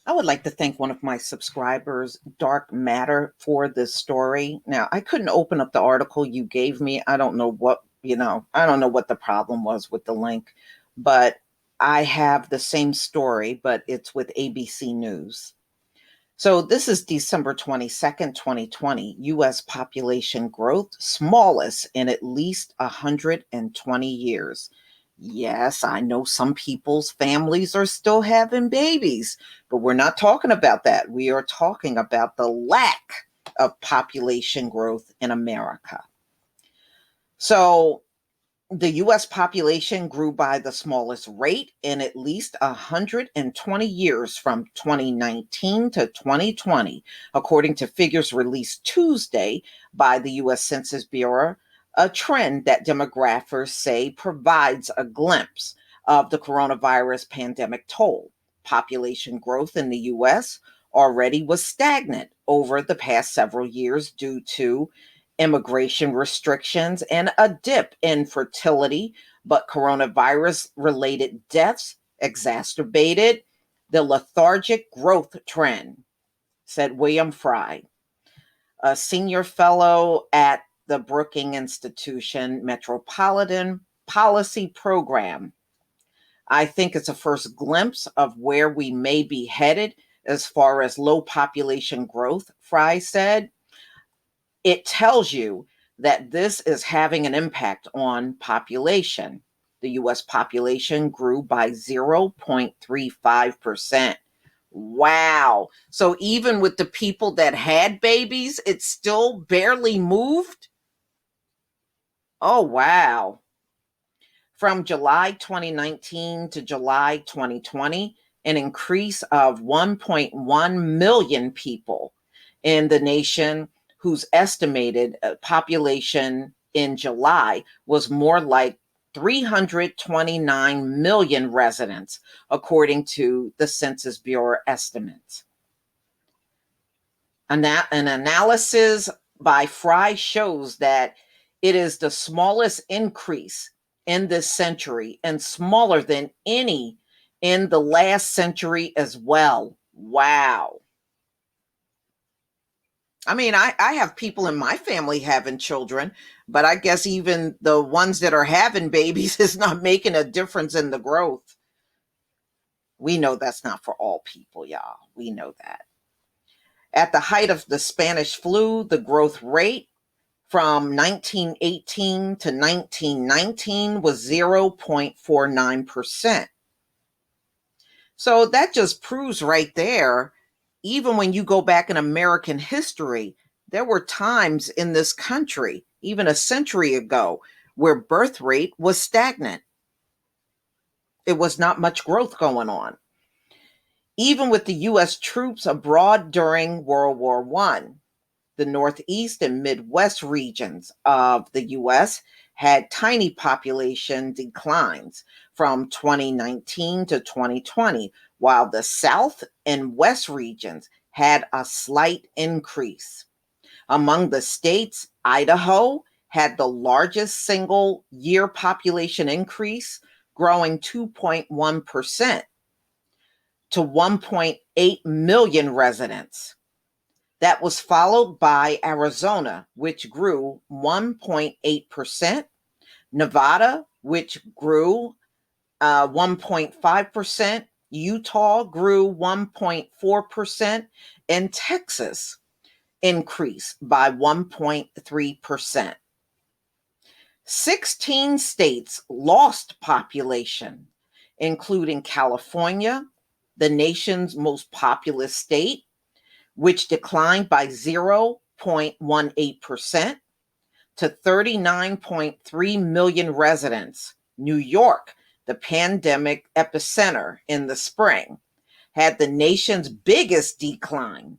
I would like to thank one of my subscribers, Dark Matter, for this story. Now, I couldn't open up the article you gave me. I don't know I don't know what the problem was with the link, but I have the same story, but it's with ABC News. So this is December 22nd, 2020. US population growth smallest in at least 120 years. Yes, I know some people's families are still having babies, but we're not talking about that. We are talking about the lack of population growth in America. So the US population grew by the smallest rate in at least 120 years from 2019 to 2020, according to figures released Tuesday by the US Census Bureau, a trend that demographers say provides a glimpse of the coronavirus pandemic toll. Population growth in the US already was stagnant over the past several years due to immigration restrictions and a dip in fertility, but coronavirus related deaths exacerbated the lethargic growth trend, said William Fry, a senior fellow at the Brookings Institution Metropolitan Policy Program. I think it's a first glimpse of where we may be headed as far as low population growth, Fry said. It tells you that this is having an impact on population. The US population grew by 0.35%. Wow. So even with the people that had babies, it still barely moved? Oh, wow. From July 2019 to July 2020, an increase of 1.1 million people in the nation whose estimated population in July was more like 329 million residents, according to the Census Bureau estimates. An analysis by Fry shows that it is the smallest increase in this century and smaller than any in the last century as well. Wow. I mean, I have people in my family having children, but I guess even the ones that are having babies is not making a difference in the growth. We know that's not for all people, y'all. We know that. At the height of the Spanish flu, the growth rate from 1918 to 1919 was 0.49%. So that just proves right there, even when you go back in American history, there were times in this country, even a century ago, where birth rate was stagnant. It was not much growth going on. Even with the US troops abroad during World War I, the Northeast and Midwest regions of the US had tiny population declines from 2019 to 2020, while the South and West regions had a slight increase. Among the states, Idaho had the largest single year population increase, growing 2.1% to 1.8 million residents. That was followed by Arizona, which grew 1.8%, Nevada, which grew 1.5%, Utah grew 1.4%, and Texas increased by 1.3%. 16 states lost population, including California, the nation's most populous state, which declined by 0.18% to 39.3 million residents. New York, the pandemic epicenter in the spring, had the nation's biggest decline,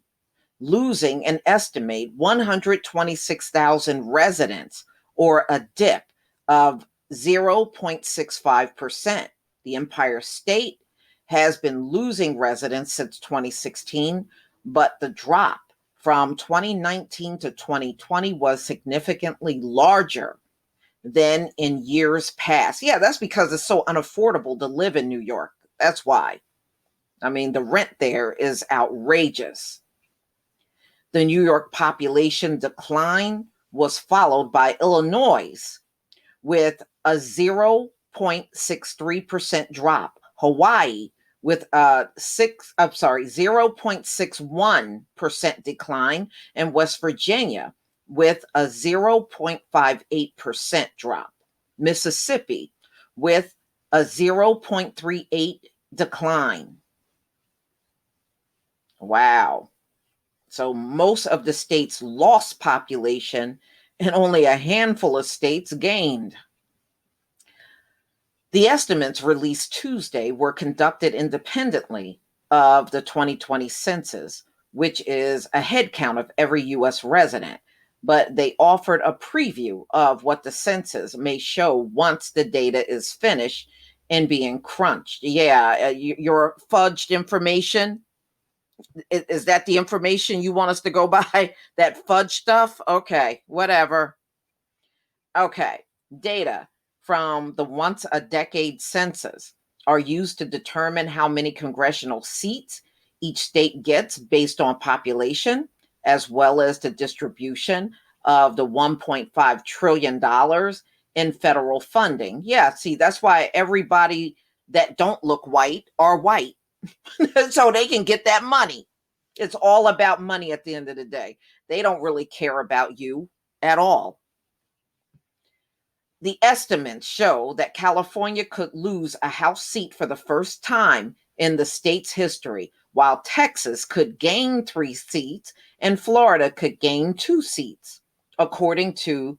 losing an estimate 126,000 residents, or a dip of 0.65%. The Empire State has been losing residents since 2016, but the drop from 2019 to 2020 was significantly larger than in years past. Yeah, that's because it's so unaffordable to live in New York. That's why. I mean, the rent there is outrageous. The New York population decline was followed by Illinois with a 0.63% drop, Hawaii with a 0.61% decline, and West Virginia with a 0.58% drop. Mississippi with a 0.38 decline. Wow. So most of the states lost population and only a handful of states gained. The estimates released Tuesday were conducted independently of the 2020 census, which is a head count of every U.S. resident, but they offered a preview of what the census may show once the data is finished and being crunched. Yeah, your fudged information. Is that the information you want us to go by? That fudge stuff? Okay, whatever. Okay, data from the once a decade census are used to determine how many congressional seats each state gets based on population, as well as the distribution of the $1.5 trillion in federal funding. Yeah, see, that's why everybody that don't look white are white, so they can get that money. It's all about money at the end of the day. They don't really care about you at all. The estimates show that California could lose a House seat for the first time in the state's history, while Texas could gain 3 seats and Florida could gain 2 seats, according to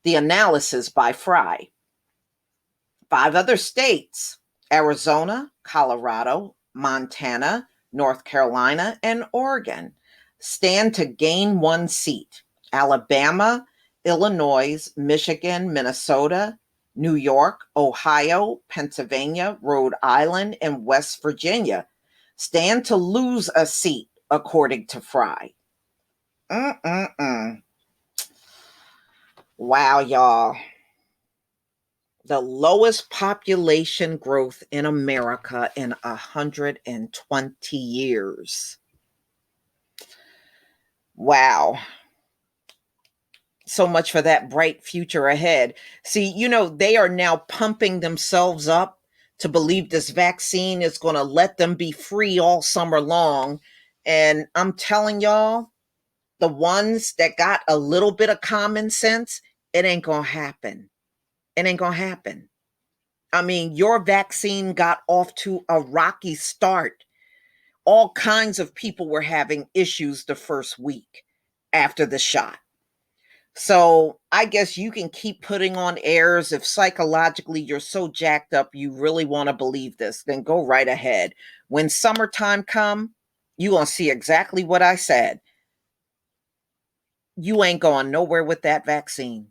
the analysis by Fry. 5 other states, Arizona, Colorado, Montana, North Carolina, and Oregon, stand to gain 1 seat. Alabama, Illinois, Michigan, Minnesota, New York, Ohio, Pennsylvania, Rhode Island, and West Virginia stand to lose a seat, according to Fry. Wow, y'all. The lowest population growth in America in 120 years. Wow. So much for that bright future ahead. See, they are now pumping themselves up to believe this vaccine is going to let them be free all summer long. And I'm telling y'all, the ones that got a little bit of common sense, it ain't going to happen. It ain't going to happen. I mean, your vaccine got off to a rocky start. All kinds of people were having issues the first week after the shot. So I guess you can keep putting on airs. If psychologically you're so jacked up, you really want to believe this, then go right ahead. When summertime come, you going to see exactly what I said. You ain't going nowhere with that vaccine.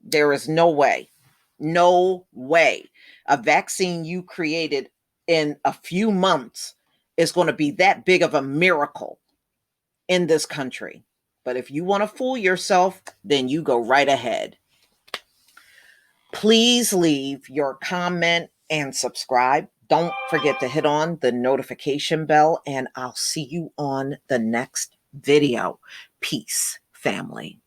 There is no way. No way. A vaccine you created in a few months is going to be that big of a miracle in this country. But if you want to fool yourself, then you go right ahead. Please leave your comment and subscribe. Don't forget to hit on the notification bell, and I'll see you on the next video. Peace, family.